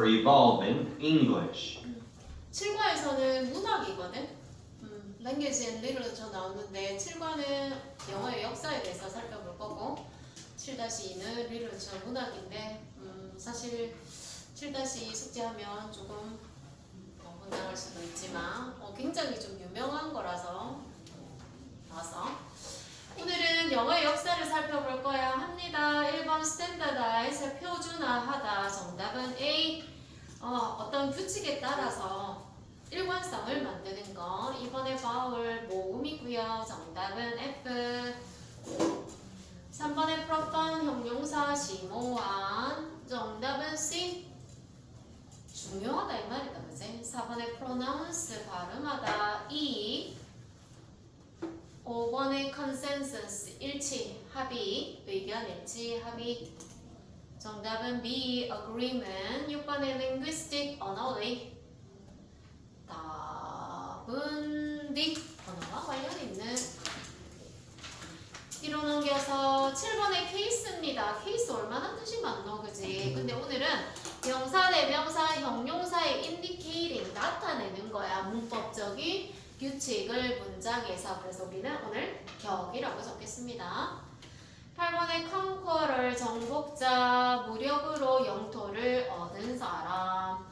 ever-evolving English. 7과에서는 문학이거든. Language and Literature 나오는데 7과는 영어의 역사에 대해서 살펴볼 거고 7-2는 Literature 문학인데 사실 7-2 숙제하면 조금 혼동할 수도 있지만 굉장히 좀 유명한 거라서 나와서 오늘은 영어의 역사를 살펴볼 거야 합니다. 1번 스탠다드아이즈 표준화하다. 정답은 A. 어떤 규칙에 따라서 일관성을 만드는 거. 2번의 바울 모음이고요. 정답은 F. 3번의 profound 형용사 심오한. 정답은 C. 중요하다 이 말이다, 그지? 4번의 pronounce 발음하다. E. 5번의 consensus 일치, 합의, 의견 일치, 합의. 정답은 B. agreement. 6번의 linguistic 언어의. 답은 D. 언어와 관련 있는. 뒤로 넘겨서 7번의 케이스입니다. 케이스 얼마나 뜻이 많노, 그지? 근데 오늘은 명사, 대명사, 형용사의 indicating, 나타내는 거야. 문법적인 규칙을 문장에서. 그래서 우리는 오늘 격이라고 적겠습니다. 8번의 conqueror, 정복자, 무력으로 영토를 얻은 사람.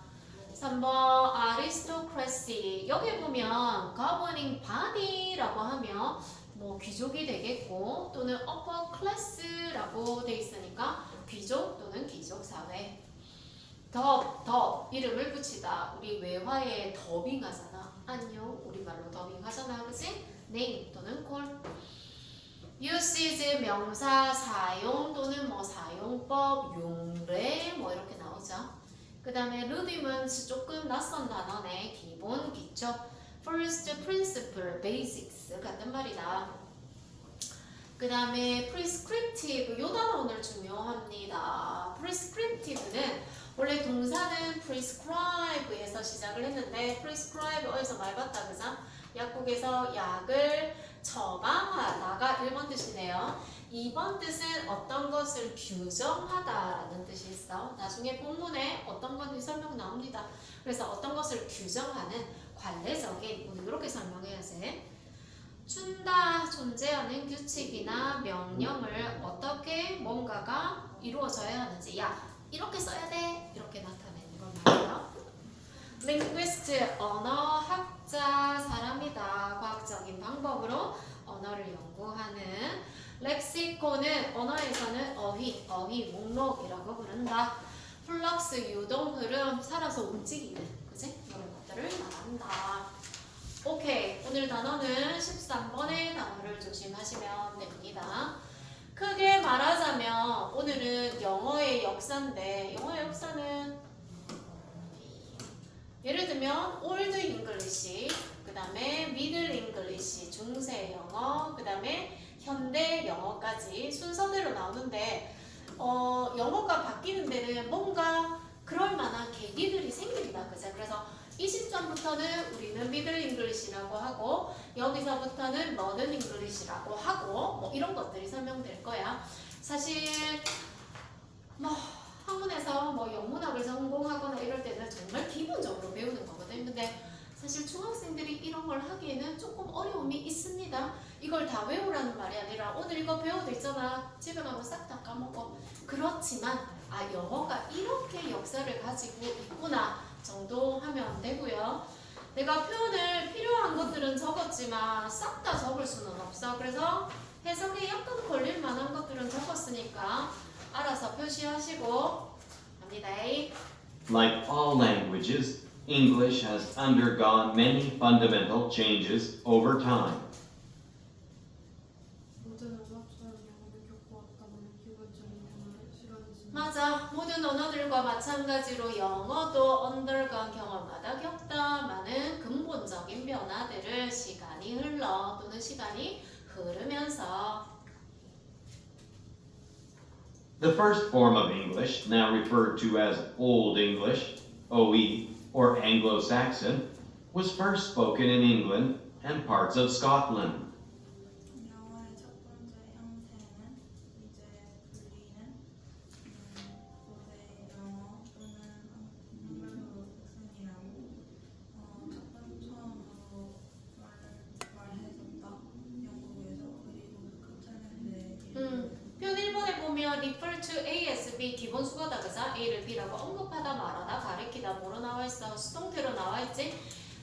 3번 aristocracy, 여기 보면 governing body라고 하면 뭐 귀족이 되겠고 또는 upper class라고 돼 있으니까 귀족 또는 귀족 사회. 더 이름을 붙이다. 우리 외화에 더빙하잖아. 안녕 우리말로 더빙하잖아, 그치? name 또는 call. usage 명사 사용 또는 뭐 사용법, 용례 뭐 이렇게 나오죠. 그 다음에 rudiments 조금 낯선 단어네. 기본, 기초. first principle, basics 같은 말이다. 그 다음에 prescriptive, 요 단어 오늘 중요합니다. prescriptive는 원래 동사는 prescribe에서 시작을 했는데 prescribe 어디서 많이 봤다, 그죠? 약국에서 약을 처방하다가 1번 뜻이네요. 2번 뜻은 어떤 것을 규정하다라는 뜻이 있어. 나중에 본문에 어떤 건지 설명 나옵니다. 그래서 어떤 것을 규정하는 관례적인, 오늘 이렇게 설명해야지. 준다, 존재하는 규칙이나 명령을 어떻게 뭔가가 이루어져야 하는지. 야, 이렇게 써야 돼. 이렇게 나타내는 걸 말이에요. linguist, 언어학자 사람이다. 과학적인 방법으로 언어를 연구하는. 렉시콘은 언어에서는 어휘, 목록이라고 부른다. 플럭스, 유동, 흐름, 살아서 움직이는, 그치? 이런 것들을 말한다. 오케이, 오늘 단어는 13번의 단어를 조심하시면 됩니다. 크게 말하자면 오늘은 영어의 역사인데 영어의 역사는 예를 들면 Old English, 그 다음에 Middle English, 중세 영어, 그 다음에 현대 영어까지 순서대로 나오는데 영어가 바뀌는 데는 뭔가 그럴 만한 계기들이 생깁니다. 그죠? 그래서 이 시점부터는 우리는 Middle English라고 하고 여기서부터는 Modern English라고 하고 뭐 이런 것들이 설명될 거야. 사실 뭐 학문에서 뭐 영문학을 전공하거나 이럴 때는 정말 기본적으로 배우는 거거든. 근데 사실 중학생들이 이런 걸 하기에는 조금 어려움이 있습니다. 이걸 다 외우라는 말이 아니라 오늘 이거 배워도 있잖아. 집에 가면 싹 다 까먹어. 그렇지만 영어가 이렇게 역사를 가지고 있구나 정도 하면 되고요. 내가 표현을 필요한 것들은 적었지만 싹 다 적을 수는 없어. 그래서 해석에 약간 걸릴 만한 것들은 적었으니까 알아서 표시하시고 갑니다. Like all languages, English has undergone many fundamental changes over time. 맞아. 모든 언어들과 마찬가지로 영어도 undergone 경험하다, 겪다 많은 근본적인 변화들을 시간이 흘러 또는 시간이 흐르면서. The first form of English, now referred to as Old English, OE, or Anglo-Saxon, was first spoken in England and parts of Scotland. 영어의 첫 번째 형태는 이제 불리는 고대 영어 또는 refer to A as B 기본 수거다 그죠? A를 B라고 언급하다 말하다 가리키다 뭐로 나와 있어? 수동태로 나와 있지?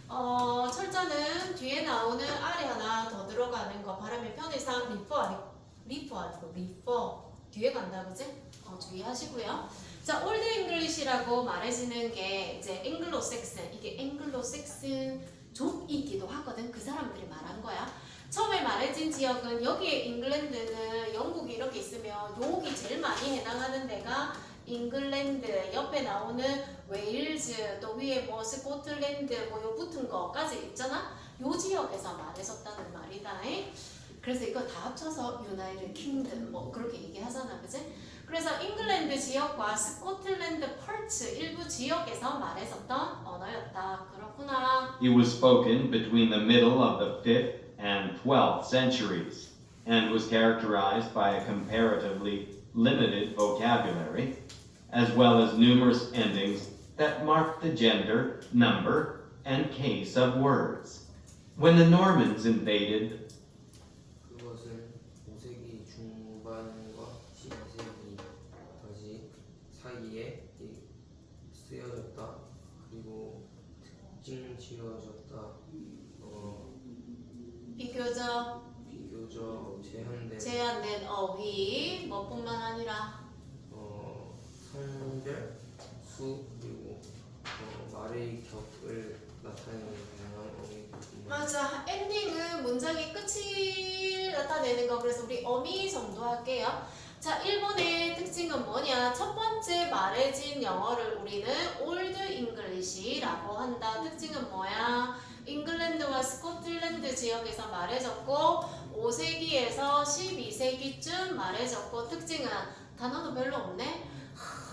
철자는 뒤에 나오는 아래 하나 더 들어가는 거 발음의 편의상 refer 뒤에 간다 그지? 주의하시고요. 자, 올드 잉글리시라고 말해지는 게 이제 앵글로색슨 이게 앵글로색슨 족이기도 하거든. 그 사람들이 말한 거야. 처음에 말해진 지역은 여기에 잉글랜드는 영국이 이렇게 있으면 요기 제일 많이 해당하는 데가 잉글랜드 옆에 나오는 웨일즈 또 위에 뭐 스코틀랜드 뭐 요 붙은 거까지 있잖아. 요 지역에서 말해줬다는 말이다. 그래서 이거 다 합쳐서 유나이티드 킹덤 뭐 그렇게 얘기하잖아, 그지? 그래서 잉글랜드 지역과 스코틀랜드 펄츠 일부 지역에서 말해줬던 언어였다. 그렇구나. It was spoken between the middle of the 5th and 12th centuries and was characterized by a comparatively limited vocabulary as well as numerous endings that marked the gender, number, and case of words. When the Normans invaded 그것은 5세기 중반과 12세기까지 사이에 쓰여졌다. 그리고 특징 지어졌다. 비교적 제한된 어휘 뭐뿐만 아니라 성별, 수 그리고 말의 격을 나타내는 다양한 어휘. 맞아. 엔딩은 문장의 끝을 나타내는 거. 그래서 우리 어미 정도 할게요. 자, 일본의 특징은 뭐냐? 첫 번째 말해진 영어를 우리는 올드 잉글리시라고 한다. 특징은 뭐야? 잉글랜드와 스코틀랜드 지역에서 말해졌고 5세기에서 12세기쯤 말해졌고 특징은 단어는 별로 없네.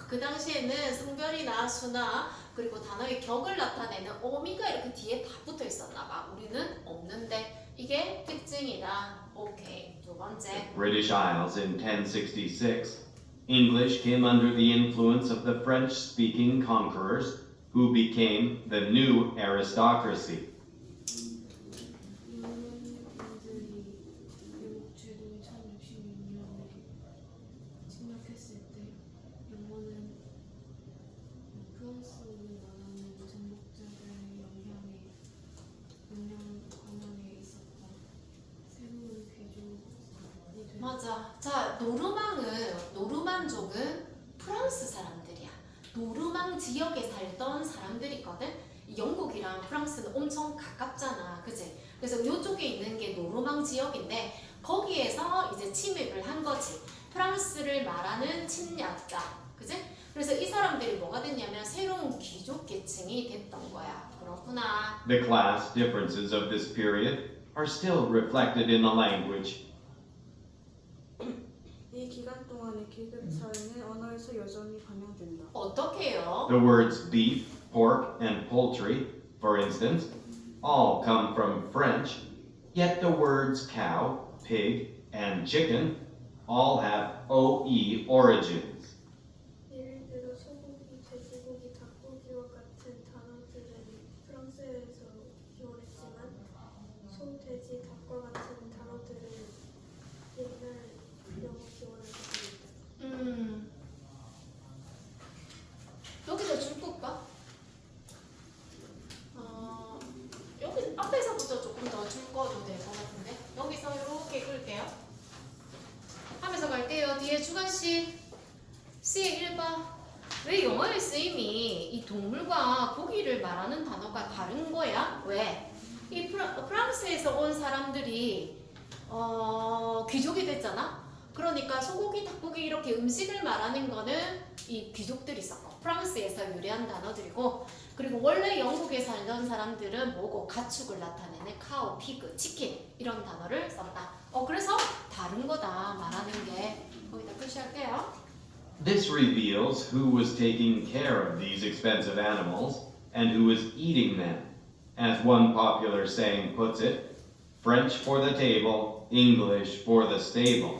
그 당시에는 성별이나 수나 그리고 단어의 격을 나타내는 어미가 이렇게 뒤에 다 붙어 있었나 봐. 우리는 없는데 이게 특징이다. 오케이. 두 번째. British Isles in 1066, English came under the influence of the French-speaking conquerors who became the new aristocracy. 맞아. 자, 노르만족은 프랑스 사람들이야. 노르망 지역에 살던 사람들이거든. 영국이랑 프랑스는 엄청 가깝잖아, 그지? 그래서 이쪽에 있는 게 노르망 지역인데 거기에서 이제 침입을 한 거지. 프랑스를 말하는 침략자, 그지? 그래서 이 사람들이 뭐가 됐냐면 새로운 귀족 계층이 됐던 거야. 그렇구나. The class differences of this period are still reflected in the language. 이 기간 동안의 계급 차이는 언어에서 여전히 반영된다. 어떻게요? The words beef, pork, and poultry, for instance, all come from French, yet the words cow, pig, and chicken all have OE origins. 예를 들어 소고기, 돼지고기, 닭고기와 같은 단어들은 프랑스에서 기원했지만 소, 돼지, 닭과 같은 단어들은 옛날 영어 기원을 가지고 있다. 여기다 줄 걸까? 여기 앞에서부터 조금 더 줄 거도 될 것 같은데 여기서 이렇게 끌게요. 하면서 갈게요. 뒤에 주관씨 C 1번 왜 영어의 쓰임이 이 동물과 고기를 말하는 단어가 다른 거야? 왜? 이 프랑스에서 온 사람들이 귀족이 됐잖아. 그러니까 소고기, 닭고기 이렇게 음식을 말하는 거는 이 귀족들이 썼고 프랑스에서 유래한 단어들이고 그리고 원래 영국에 살던 사람들은 뭐고 가축을 나타내는 카우, 피그, 치킨 이런 단어를 썼다. 그래서 다른 거다 말하는 게 거기다 표시할게요. This reveals who was taking care of these expensive animals and who was eating them. As one popular saying puts it, French for the table, English for the stable.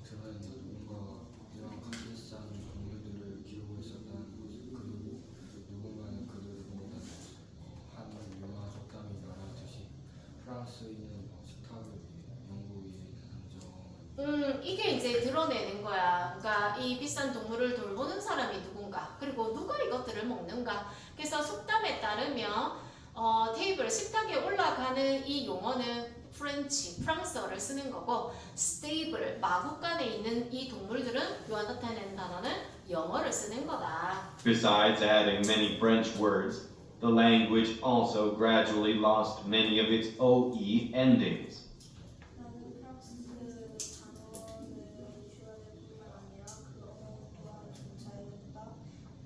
드라이는 누군가가 이런 값비싼 종류들을 기르고 있었다는 것 그리고 누군가는 그들을 먹는 한 유명한 속담이 말하듯이 프랑스인은 식탁을 위해 영국인은 이게 이제 드러내는 거야. 그러니까 이 비싼 동물을 돌보는 사람이 누군가, 그리고 누가 이것들을 먹는가. 그래서 속담에 따르면 테이블 식탁에 올라가는 이 용어는 프랑스어를 쓰는 거고, 스테이블 마구간에 있는 이 동물들은 요와 나타내는 단어는 영어를 쓰는 거다. Besides adding many French words, the language also gradually lost many of its OE endings. 나는 프랑스 단어를 줄여야 될 뿐만 아니라 그 언어 또한 좀 자유롭다.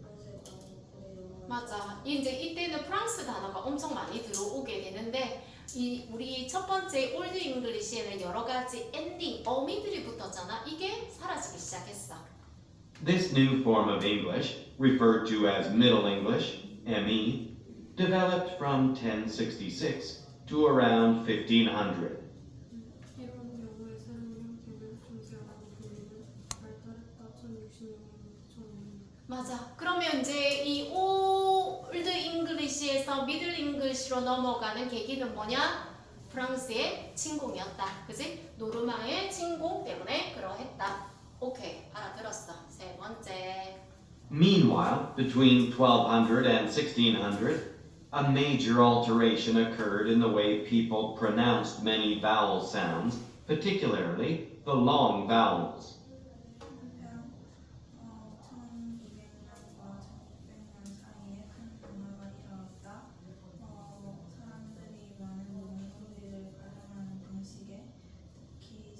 그것에 너무 맞아. 이제 이때는 프랑스 단어가 엄청 많이 들어오게 되는데, 우리 첫 번째 올드 잉글리시에는 여러 가지 엔딩, 어미들이 붙었잖아. 이게 사라지기 시작했어. This new form of English, referred to as Middle English, ME, developed from 1066 to around 1500. 이런 영어의 새로운 형태를 중세라고 불리는 발달했다. 1060년부터 맞아. 그러면 이제 이 올드 잉글리시에서 미들 잉글리시로 넘어가는 계기는 뭐냐? 프랑스의 침공이었다. 그지? 노르망의 침공 때문에 그러했다. 오케이, 알아들었어. 세 번째. Meanwhile, between 1200 and 1600, a major alteration occurred in the way people pronounced many vowel sounds, particularly the long vowels. 한편 1200년과 1600년 사이에 큰 변화가 일어났다. 사람들이 많은 문소리를 발음하는 방식에 특히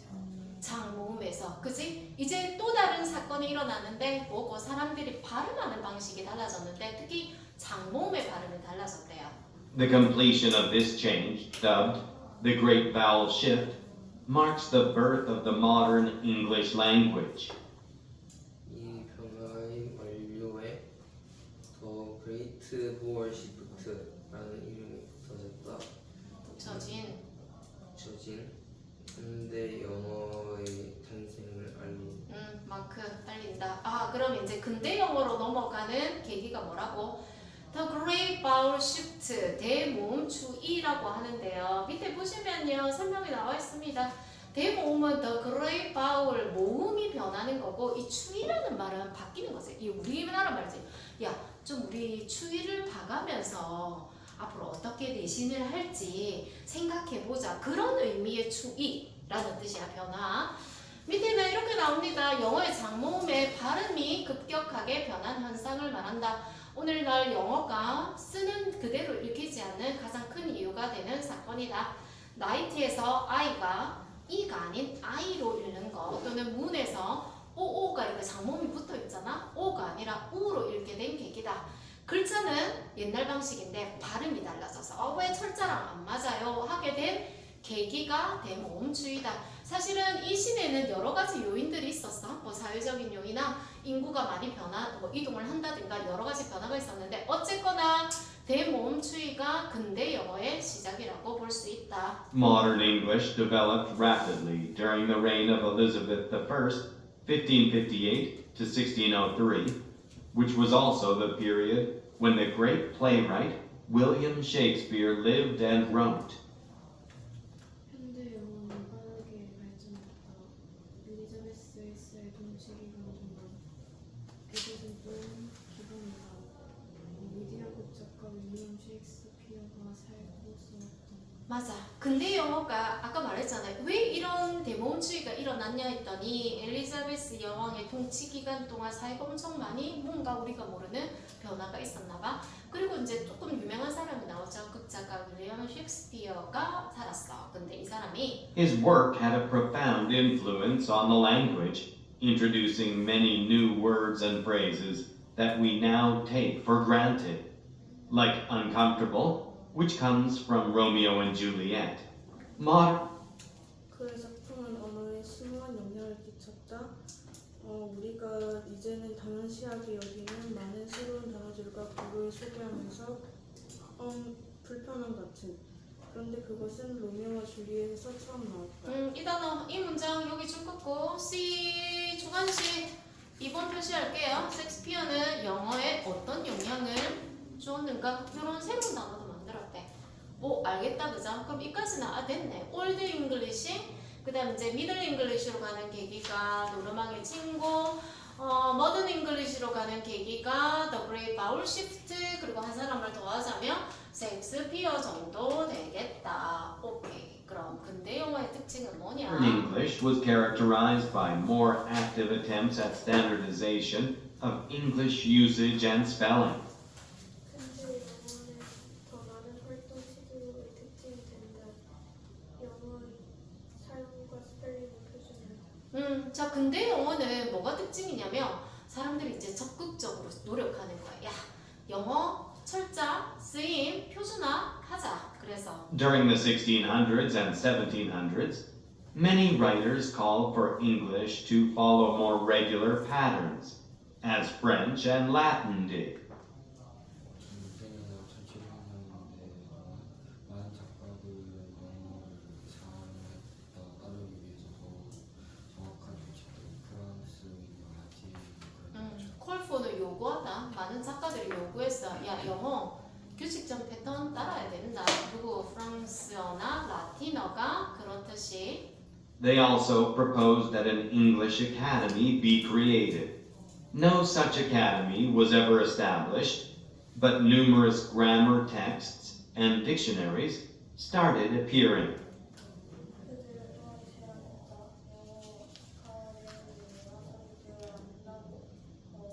장모음에서, 그지? 이제 또 다른 사건이 일어났는데 뭐고 사람들이 발음하는 방식이 달라졌는데 특히 장모음의 발음이 달라졌대요. The completion of this change, dubbed the Great Vowel Shift, marks the birth of the modern English language. 이 변화의 완료에 더 그레이트 보얼 시프트라는 이름이 붙여진 현대 영어의 탄생을 알린 마크 알린다. 그럼 이제 근대 영어로 넘어가는 계기가 뭐라고? The Great Vowel Shift, 대모음 추이라고 하는데요. 밑에 보시면요 설명이 나와 있습니다. 대모음은 The Great Vowel, 모음이 변하는 거고, 이 추이라는 말은 바뀌는 거지. 이 우리나라 말이지. 야, 좀 우리 추이를 봐가면서 앞으로 어떻게 내신을 할지 생각해보자. 그런 의미의 추이라는 뜻이야, 변화. 밑에는 이렇게 나옵니다. 영어의 장모음의 발음이 급격하게 변한 현상을 말한다. 오늘날 영어가 쓰는 그대로 읽히지 않는 가장 큰 이유가 되는 사건이다. 나이트에서 I가 E가 아닌 I로 읽는 거, 또는 문에서 OO가 이렇게 장모음이 붙어 있잖아. O가 아니라 U로 읽게 된 계기다. 글자는 옛날 방식인데 발음이 달라져서 왜 철자랑 안 맞아요? 하게 된 계기가 대모음추이다. 사실은 이 시대에는 여러 가지 요인들이 있었어. 뭐 사회적인 요인이나 인구가 많이 이동을 한다든가 여러 가지 변화가 있었는데, 어쨌거나 대모음추이가 근대 영어의 시작이라고 볼 수 있다. Modern English developed rapidly during the reign of Elizabeth I, 1558 to 1603, which was also the period when the great playwright William Shakespeare lived and wrote. 현대 영어는 빠르게 발전했다. 엘리자베스 1세의 통치 기간 동안 그것은 또 기간이다. 위대한 작가 윌리엄 셰익스피어가 살고 있었다. 맞아. 근대 영어가 아까 말했잖아요. 왜 이런 대모음추이가 일어났냐 했더니 엘리자베스 여왕의 통치 기간 동안 사회가 엄청 많이 뭔가 우리가 모르는 변화가 있었나 봐. 그리고 이제 조금 유명한 사람이 나오죠. 극작가 윌리엄 셰익스피어가 살았어. 근데 이 사람이 His work had a profound influence on the language, introducing many new words and phrases that we now take for granted, like uncomfortable, which comes from Romeo and Juliet. 그의 작품은 언어에 심오한 영향을 끼쳤다. 우리가 이제는 당연시하게 여기는 많은 새로운 단어들과 그걸 소개하면서 불편함 같은. 그런데 그것은 로미오와 줄리엣에서 처음 나왔다. 이 단어, 이 문장 여기 좀 긋고 C 주관식 2번 표시할게요. 셰익스피어는 영어에 어떤 영향을 주었는가? 이런 새로운 단어도 만들었대. 오, 알겠다, 그죠? 그럼 이까지는 됐네. 올드 잉글리시, 그 다음 이제 미들 잉글리시로 가는 계기가 노르망의 친구, 머든 잉글리시로 가는 계기가 The Great Vowel Shift, 그리고 한 사람을 더하자면 셰익스피어 정도 되겠다. 오케이. 그럼 근대 영어의 특징은 뭐냐? Modern English was characterized by more active attempts at standardization of English usage and spelling. 근데 영어는 더 많은 활동 시도의 특징이 된다. 영어의 사용과 스펠링을 표준화한다. 자, 근대 영어는 뭐가 특징이냐면 사람들이 이제 적극적으로 노력하는 거야. 야, 영어 철자, 쓰임, 표준화 하자. 그래서 During the 1600s and 1700s, many writers called for English to follow more regular patterns, as French and Latin did. 이제는 1700년대 많은 작가들은 영어를 사용했다 따르기 위해서 더 정확한 규칙들 프랑스인과 라틴 콜포는 요구하다. 많은 작가들이 요구했어. 야, 영어 규칙적 패턴 따라야 된다. 그리고 프랑스어나 라틴어가 그렇듯이. They also proposed that an English academy be created. No such academy was ever established, but numerous grammar texts and dictionaries started appearing. 그들은 또한 제안했다. 영어 가이드를 한다고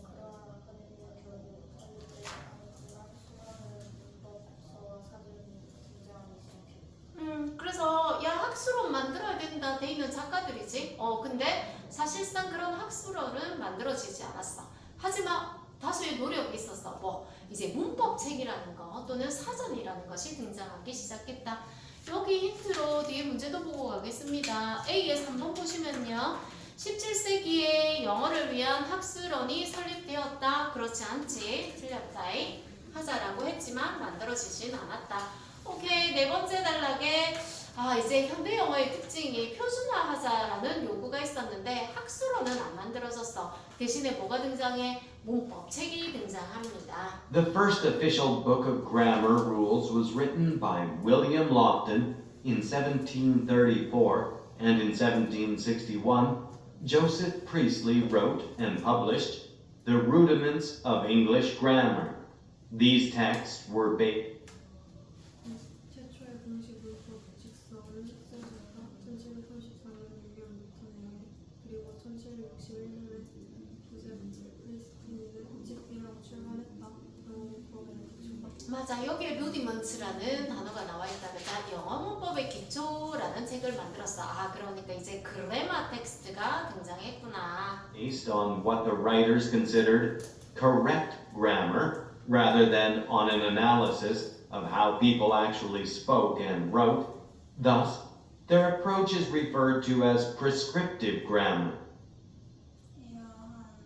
그러한 아카데미가 결국 설립되지 않았지만 수많은 문법서와 사전이 등장하기 시작했다. 그래서 야, 학술원 만들어야 된다 돼 있는 작가들이지. 근데 사실상 그런 학술원은 만들어지지 않았어. 하지만 다수의 노력이 있었어. 뭐 이제 문법책이라는 거 또는 사전이라는 것이 등장하기 시작했다. 여기 힌트로 뒤에 문제도 보고 가겠습니다. A에 3번 보시면요. 17세기에 영어를 위한 학술원이 설립되었다. 그렇지 않지. 틀렸다. 하자라고 했지만 만들어지진 않았다. 오케이. 네 번째 단락에 이제 현대 영어의 특징이 표준화하자라는 요구가 있었는데 학술어는 안 만들어졌어. 대신에 뭐가 등장해? 문법책이 등장합니다. The first official book of grammar rules was written by William Lofton in 1734, and in 1761, Joseph Priestley wrote and published The Rudiments of English Grammar. These texts were based 최초의 공식 문법 직서를 쓴 자가 1734년 6월 루터네요. 그리고 1761년에 조셉 프리스트리는 집필하고 출간했다. 영어 문법의 기초가 맞아. 여기에 루디먼츠라는 단어가 나와 있다. 그자 영어 문법의 기초라는 책을 만들었어. 그러니까 이제 그래마 텍스트가 등장했구나. on what the writers considered correct grammar rather than on an analysis of how people actually spoke and wrote. Thus, their approach is referred to as prescriptive grammar. 이러한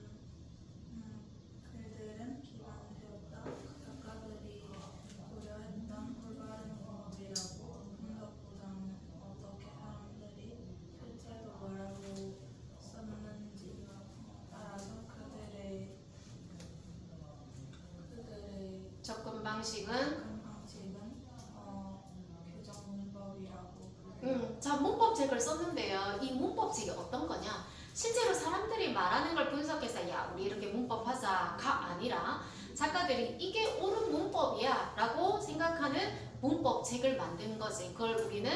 글들은 기반되었다. 작가들이 고려했던 올바른 문법이라고 문법보다는 어떻게 사람들이 실제로 뭐라고 썼는지 따라서 그들의 접근 방식은 접근 방식은 교정 문법이라고 자, 문법책을 썼는데요. 이 문법책이 어떤 거냐? 실제로 사람들이 말하는 걸 분석해서 야, 우리 이렇게 문법하자가 아니라 작가들이 이게 옳은 문법이야 라고 생각하는 문법책을 만든 거지. 그걸 우리는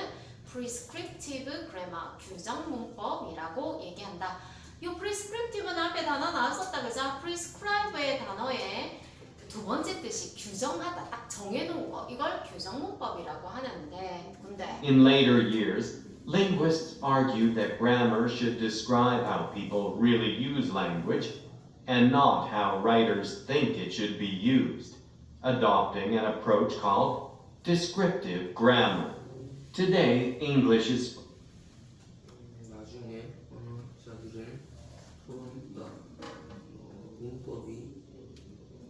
prescriptive grammar, 규정 문법이라고 얘기한다. 이 prescriptive는 앞에 단어 나왔었다. 그죠? prescribe의 단어에 두 번째 뜻이 규정하다, 딱 정해놓은 거, 이걸 규정 문법이라고 하는데, 근데 In later years, linguists argued that grammar should describe how people really use language and not how writers think it should be used, adopting an approach called descriptive grammar. Today, English is 나중에 언어학자들은 토론했다. 문법이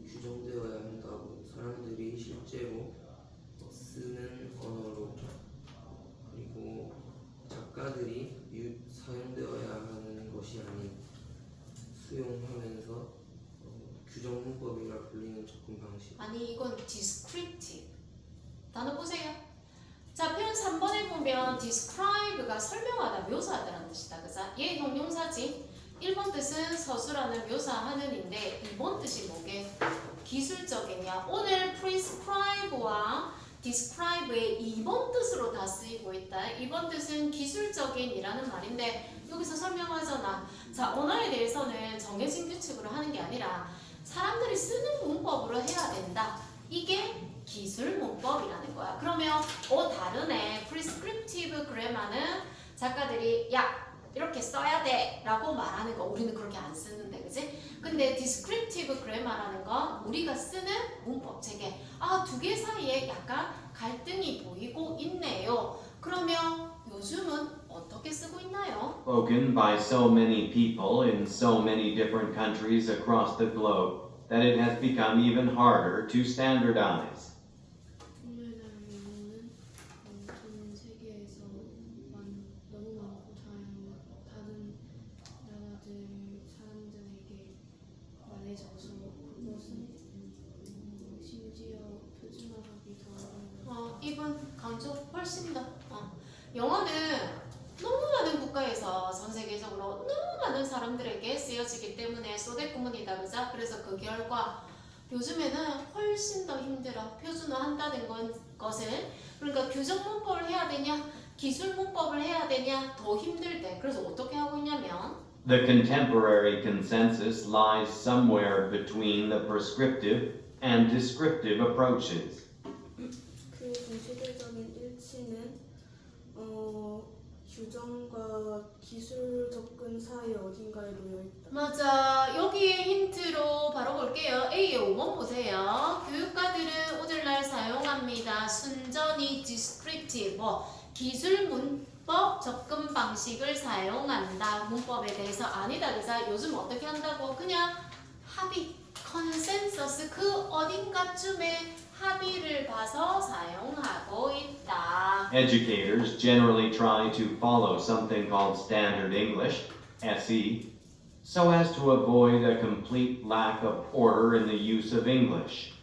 규정되어야 한다고 사람들이 실제로 쓰는 언어로 그리고 작가들이 사용되어야 하는 것이 아닌 수용하면서 규정 문법이라 불리는 접근 방식. 아니 이건 descriptive 단어 보세요. 자, 표현 3번에 보면 보면 describe가 설명하다, 묘사하다라는 뜻이다. 그죠? 얘 형용사지. 1번 뜻은 서술하는, 묘사하는 인데 2번 뜻이 뭐게? 기술적이냐. 오늘 prescribe와 describe의 2번 뜻으로 다 쓰이고 있다. 2번 뜻은 기술적인이라는 말인데 여기서 설명하잖아. 자, 언어에 대해서는 정해진 규칙으로 하는 게 아니라 사람들이 쓰는 문법으로 해야 된다. 이게 기술 문법이라는 거야. 그러면 다르네. prescriptive grammar는 작가들이 야 이렇게 써야 돼 라고 말하는 거 우리는 그렇게 안 쓰는데 그지? 근데 descriptive grammar라는 건 우리가 쓰는 문법 체계. 두 개 사이에 약간 갈등이 보이고 있네요. 그러면 요즘은 어떻게 쓰고 있나요? Spoken by so many people in so many different countries across the globe that it has become even harder to standardize. 오늘날 영어는 전 세계에서 너무 많고 다른 나라들 사람들에게 말해져서 그것은 심지어 표준화하기 더 어려워요. 이분 강조 훨씬 더. 영어는 너무 많은 국가에서 전 세계적으로 너무 많은 사람들에게 쓰여지기 때문에 소대구문이다. 그죠? 그래서 그 결과 요즘에는 훨씬 더 힘들어. 표준화한다는 것은 그러니까 규정 문법을 해야 되냐 기술 문법을 해야 되냐 더 힘들대. 그래서 어떻게 하고 있냐면 The contemporary consensus lies somewhere between the prescriptive and descriptive approaches. 그 동시대적인 일치는 규정과 기술 접근 사이 어딘가에 놓여 있다. 맞아. 여기에 힌트로 바로 볼게요. A의 5번 보세요. 교육가들은 오늘날 사용합니다. 순전히 descriptive, 기술 문법 접근 방식을 사용한다. 문법에 대해서 아니다. 그래서 요즘 어떻게 한다고? 그냥 합의, 컨센서스 그 어딘가쯤에 합의를 봐서 사용하고 있다. Educators generally try to follow something called Standard English, SE, so as to avoid a complete lack of order in the use of English.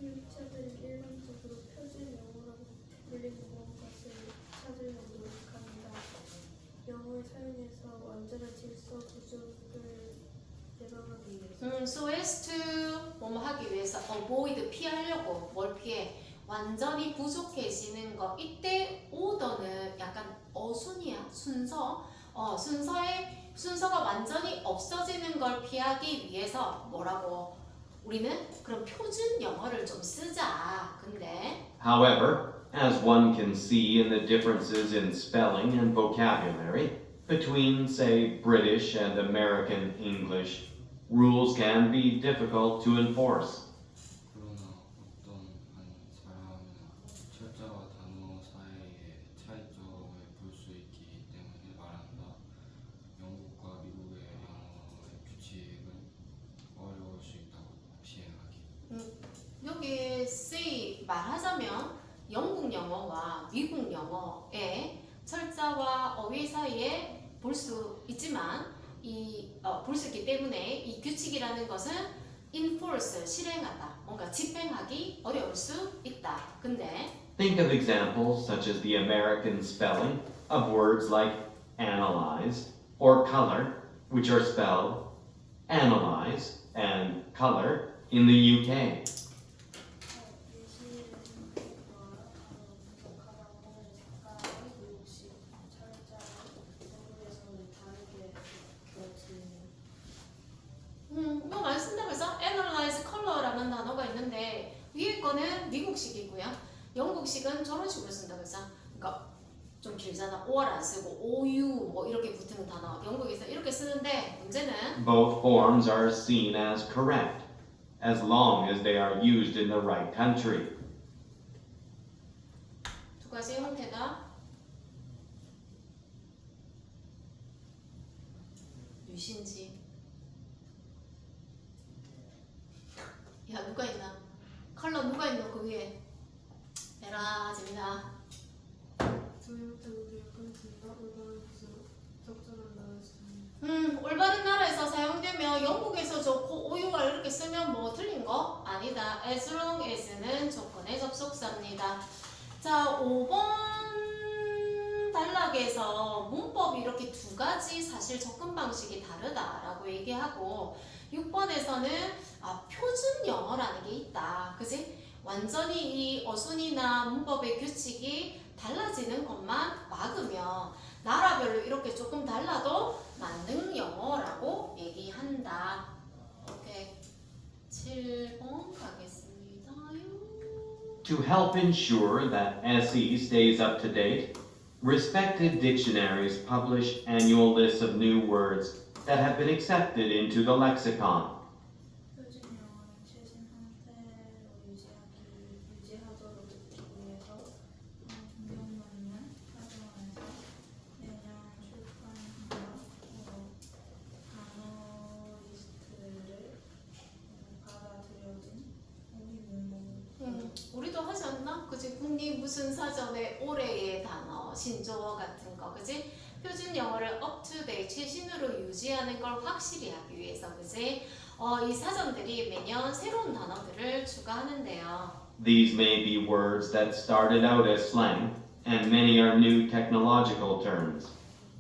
교육자들은 일반적으로 표준 영어라고 불리는 것을 찾으려고 노력합니다. 영어의 사용에서 완전한 질서 부족을 예방하기 위해서. So as to 뭐뭐 하기 위해서 avoid 피하려고 뭘 피해? 완전히 부족해지는 거. 이때 오더는 약간 어순이야. 순서가 완전히 없어지는 걸 피하기 위해서 뭐라고? 우리는 그럼 표준 영어를 좀 쓰자. 근데 However, as one can see in the differences in spelling and vocabulary between, say, British and American English, rules can be difficult to enforce. 그러나 어떤 한 사람은 철자와 단어 사이의 차이점을 볼 수 있기 때문에 말한다. 영국과 미국의 영어의 규칙은 어려울 수 있다고 시행하기. 여기 say 말하자면 영국 영어와 미국 영어의 철자와 어휘 사이에 볼 수 있지만 볼 수 있기 때문에 이 규칙이라는 것은 enforce 실행하다, 뭔가 집행하기 어려울 수 있다. 근데 Think of examples such as the American spelling of words like analyze or color, which are spelled analyze and color in the UK. 이거 많이 쓴다고 해서 analyze color라는 단어가 있는데 위에 거는 미국식이고요. 영국식은 저런 식으로 쓴다고 해서 그러니까 좀 길잖아. or 안 쓰고 ou 뭐 이렇게 붙는 단어. 영국에서 이렇게 쓰는데 문제는 Both forms are seen as correct, as long as they are used in the right country. 두 가지 형태가 유신지. 야 누가 있나? 컬러 누가 있노 그 위에? 에라 재민아. 조형태도 약간 든다. 올바른 것으로 적절한 나라에서. 올바른 나라에서 사용되면 영국에서 좋고 오유가 이렇게 쓰면 뭐 틀린 거? 아니다. as long as는 조건의 접속사입니다. 자 5번 가지 사실 접근 방식이 다르다라고 얘기하고 6번에서는 표준 영어라는 게 있다. 그지? 완전히 이 어순이나 문법의 규칙이 달라지는 것만 막으면 나라별로 이렇게 조금 달라도 만능 영어라고 얘기한다. 오케이. 7번 가겠습니다요. To help ensure that SE stays up to date, respected dictionaries publish annual lists of new words that have been accepted into the lexicon. 표준 영어는 최신 형태로 유지하도록 위해서 존경받는 사전에서 매년 출판하여 단어 리스트를 받아들여진 우리도 하지 않나? 그지? 국립 무슨 사전에 올해의 단어, 신조어 같은 거, 그지? 표준 영어를 up-to-date, 최신으로 유지하는 걸 확실히 하기 위해서, 그지? 이 사전들이 매년 새로운 단어들을 추가하는데요. These may be words that started out as slang, and many are new technological terms.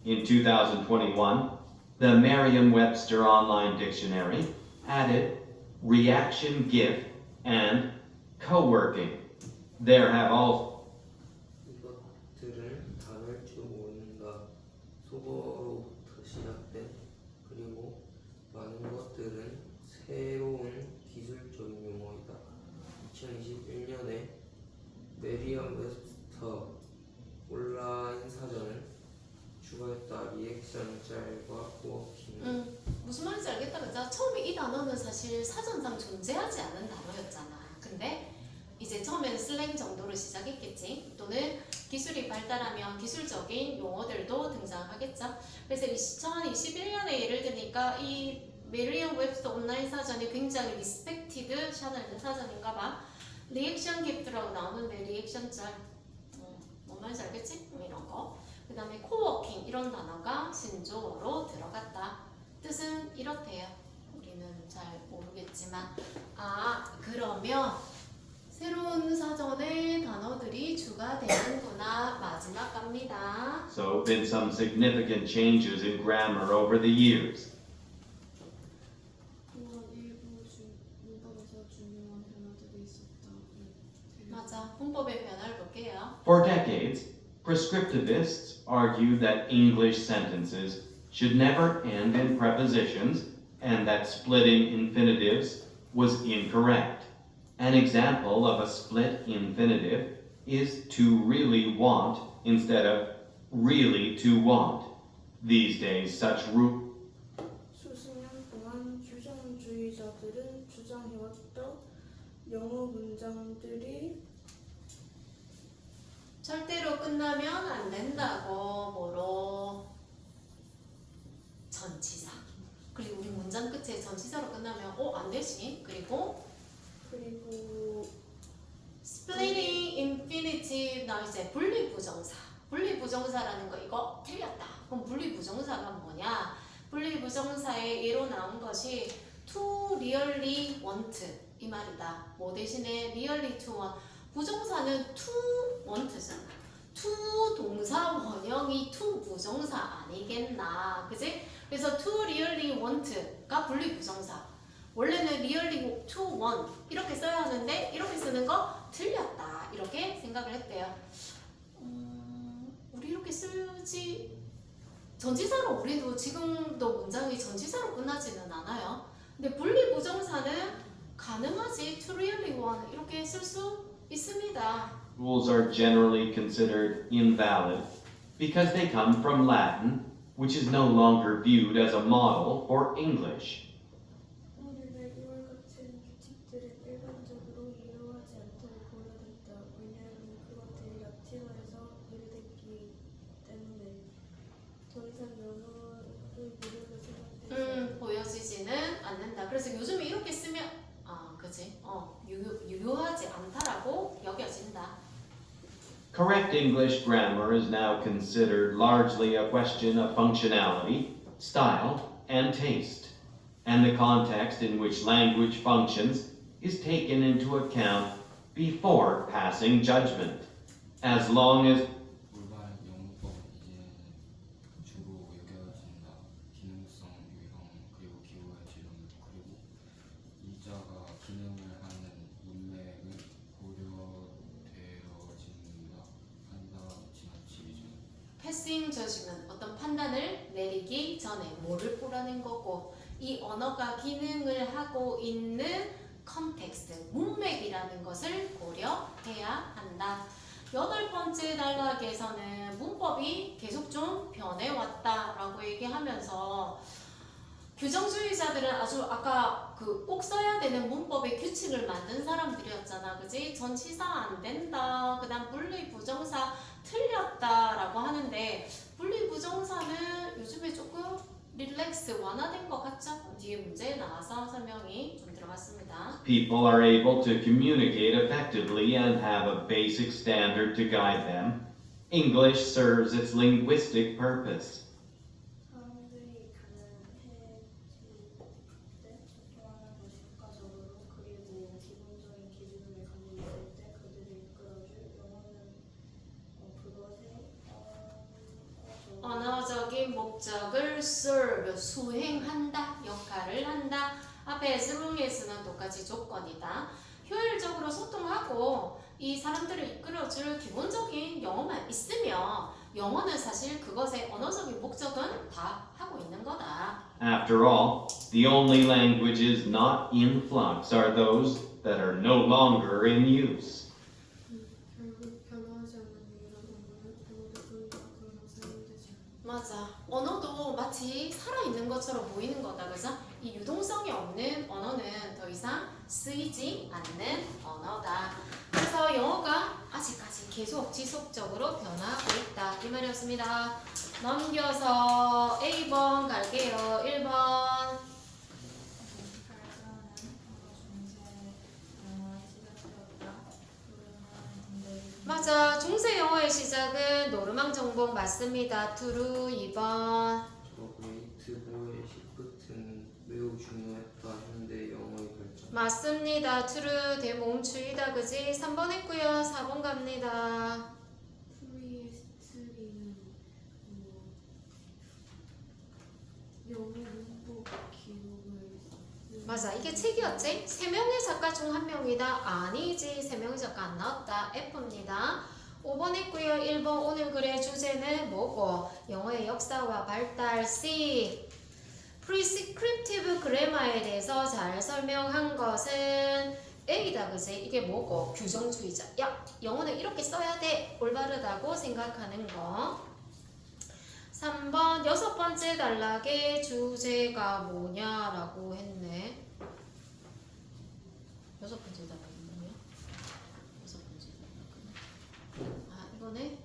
In 2021, the Merriam-Webster Online Dictionary added reaction GIF and co-working. There have all 이것들은 단어일 줄 모른다. 속어로부터 시작된 그리고 많은 것들은 새로운 기술적인 용어이다. 2021년에 메리엄 웹스터 온라인 사전을 추가했다. 리액션 짤과 코워킹. 무슨 말인지 알겠다, 그죠? 처음에 이 단어는 사실 사전상 존재하지 않은 단어였잖아. 근데 이제 처음에는 슬랭 정도로 시작했겠지. 또는 기술이 발달하면 기술적인 용어들도 등장하겠죠. 그래서 2021년에 예를 들니까 이 메리엄 웹스터 온라인 사전이 굉장히 리스펙티드 사전인가 봐. 리액션 기프트라고 나오는데 리액션 짤. 뭔 말인지 알겠지? 이런 거. 그 다음에 코워킹 이런 단어가 신조어로 들어갔다. 뜻은 이렇대요. 우리는 잘 모르겠지만. 그러면 새로운 사전에 단어들이 추가되는구나. 마지막 갑니다. so been some significant changes in grammar over the years. 일부 문법에서 중요한 변화들이 있었다. 맞아. 문법의 변화를 볼게요. For decades, prescriptivists argued that English sentences should never end in prepositions and that splitting infinitives was incorrect. An example of a split infinitive is to really want instead of really to want. These days, such 수십 년 동안 규정주의자들은 주장해왔던 영어 문장들이 절대로 끝나면 안 된다고. 뭐로? 전치사. 그리고 우리 문장 끝에 전치사로 끝나면 안 되지. 그리고 splitting infinitive 나 이제 분리부정사. 분리부정사라는 거 이거 틀렸다. 그럼 분리부정사가 뭐냐? 분리부정사의 예로 나온 것이 to really want 이 말이다. 뭐 대신에 really to want. 부정사는 to want잖아. to 동사 원형이 to 부정사 아니겠나. 그지? 그래서 to really want가 분리부정사. 원래는 really to want 이렇게 써야 하는데 이렇게 쓰는 거 틀렸다. 이렇게 생각을 했대요. 우리 이렇게 쓰지 전치사로 우리도 지금도 문장이 전치사로 끝나지는 않아요. 근데 분리부정사는 가능하지. to really want 이렇게 쓸 수 있습니다. rules are generally considered invalid because they come from Latin, which is no longer viewed as a model for English. 오늘날 이와 같은 규칙들은 일반적으로 이용하지 않도록 고려됐다. 왜냐하면 그것들이 라틴어에서 유래됐기 때문에 더 이상 영어의 무료로 생각되지 보여지지는 않는다. 그래서 요즘에 이렇게 쓰면 그지? 유효하지 않다라고 여겨진다. Correct English grammar is now considered largely a question of functionality, style, and taste, and the context in which language functions is taken into account before passing judgment. As long as 올바른 영문법은 이제는 주로 여겨지지 passing judgment 어떤 판단을 내리기 전에 뭐를 보라는 거고 이 언어가 기능을 하고 있는 컨텍스트, 문맥이라는 것을 고려해야 한다. 8번째 단락에서는 문법이 계속 좀 변해왔다라고 얘기하면서 규정주의자들은 아주 아까 그 꼭 써야 되는 문법의 규칙을 만든 사람들이었잖아. 그지? 전치사 안 된다. 그 다음 분리부정사 틀렸다라고 하는데 분리부정사는 요즘에 조금 릴렉스 완화된 것 같죠? 뒤에 문제 나와서 설명이 좀 들어갔습니다. People are able to communicate effectively and have a basic standard to guide them. English serves its linguistic purpose. 사람들이 가능해질 때 소통하는 것이 효과적으로 그리고 기본적인 기준을 가지고 있을 때 그들을 이끌어줄 영어는 그것의 언어적인 목적을 serve, 수행한다, 역할을 한다. 앞에 as long as는 똑같이 조건이다. 효율적으로 소통하고 이 사람들을 이끌어줄 기본적인 영어만 있으면 영어는 사실 그것의 언어적인 목적은 다 하고 있는 거다. After all, the only languages not in flux are those that are no longer in use. 결국 변화하지 않는 유일한 언어는 언어들 뿐이다. 더 이상 사용되지 않는다. 맞아. 언어도 마치 살아있는 것처럼 보이는 거다. 그죠? 이 유동성이 없는 언어는 더 이상 쓰이지 않는 언어다. 그래서 영어가 아직까지 계속 지속적으로 변화하고 있다. 이 말이었습니다. 넘겨서 A번 갈게요. 1번. 맞아. 중세 영어의 시작은 노르망 정복 맞습니다. true 2번. 저 그레이트 보의 시프트는 매우 중요했다. 현대 영어의 발전. 맞습니다. true 대몽추이다. 그지? 3번 했고요. 4번 갑니다. 프리스트리는 영어 문법 기록을 맞아. 이게 책이었지? 3명의 작가 중 1명이다. 아니지. 3명의 작가 안 나왔다. F입니다. 5번 했고요. 1번 오늘 글의 주제는 뭐고? 영어의 역사와 발달. C. Prescriptive Grammar에 대해서 잘 설명한 것은 A다. 그지? 이게 뭐고? 규정주의자. 야, 영어는 이렇게 써야 돼. 올바르다고 생각하는 거. 3번 6번째 단락의 주제가 뭐냐라고 했네. 6번째 단락이 뭐냐? 6번째 단락은 이거네.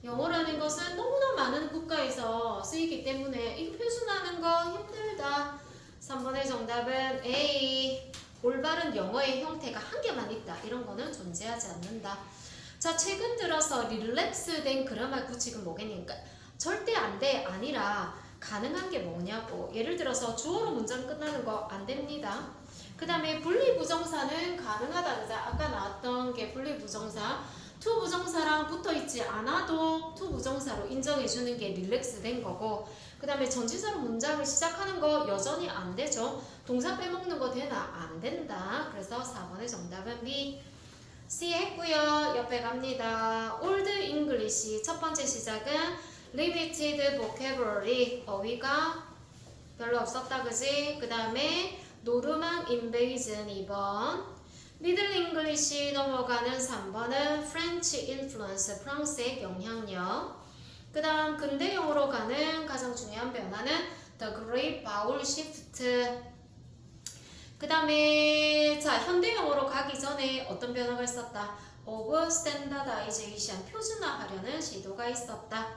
영어라는 것은 너무나 많은 국가에서 쓰이기 때문에 이거 표준하는 거 힘들다. 3번의 정답은 A. 올바른 영어의 형태가 한 개만 있다. 이런 거는 존재하지 않는다. 자, 최근 들어서 릴렉스된 그라마 규칙은 뭐겠니까? 절대 안 돼 아니라 가능한 게 뭐냐고. 예를 들어서 주어로 문장 끝나는 거 안 됩니다. 그 다음에 분리부정사는 가능하다. 그죠? 아까 나왔던 게 분리부정사. to 부정사랑 붙어있지 않아도 to 부정사로 인정해주는 게 릴렉스 된 거고, 그 다음에 전치사로 문장을 시작하는 거 여전히 안 되죠. 동사 빼먹는 거 되나? 안 된다. 그래서 4번의 정답은 B. C 했고요. 옆에 갑니다. Old English 첫 번째 시작은 limited vocabulary, 어휘가 별로 없었다. 그지? 그 다음에 노르망 invasion 2번. 미들 잉글리시 넘어가는 3번은 French influence, 프랑스의 영향력. 그 다음 근대 영어로 가는 가장 중요한 변화는 The Great Vowel Shift. 그 다음에 자 현대 영어로 가기 전에 어떤 변화가 있었다? Of Standardization, 표준화하려는 시도가 있었다.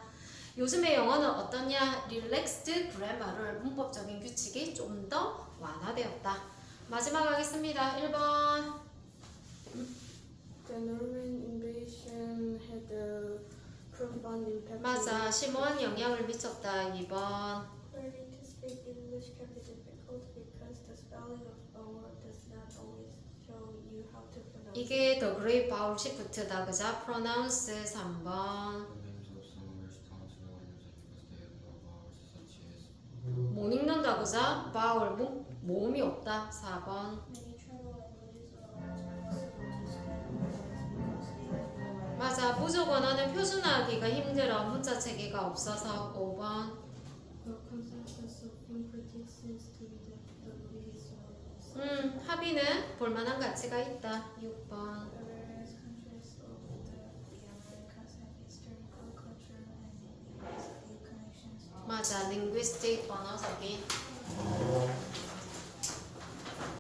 요즘의 영어는 어떠냐? Relaxed Grammar를, 문법적인 규칙이 좀 더 완화되었다. 마지막 하겠습니다. 1번. The Norman invasion had a profound impact. 맞아. 심오한 영향을 미쳤다. 2번. Learning to speak English can be difficult because the spelling of a word does not always show you how to pronounce it. 이게 The Great Vowel Shift다. 그자? Pronounce 3번. 못 읽는다. 그자? Vowel 모음이 없다. 4번. Many travel languages are also possible to study because they have 맞아. 부족 언어는 표준화하기가 힘들어. 문자 체계가 없어서. 5번. The consensus of film critics seems to be that the movie is well. 합의는 볼만한 가치가 있다. 6번. The various countries of the Americas have historical, cultural, and linguistic connections. 맞아. linguistic 언어적인.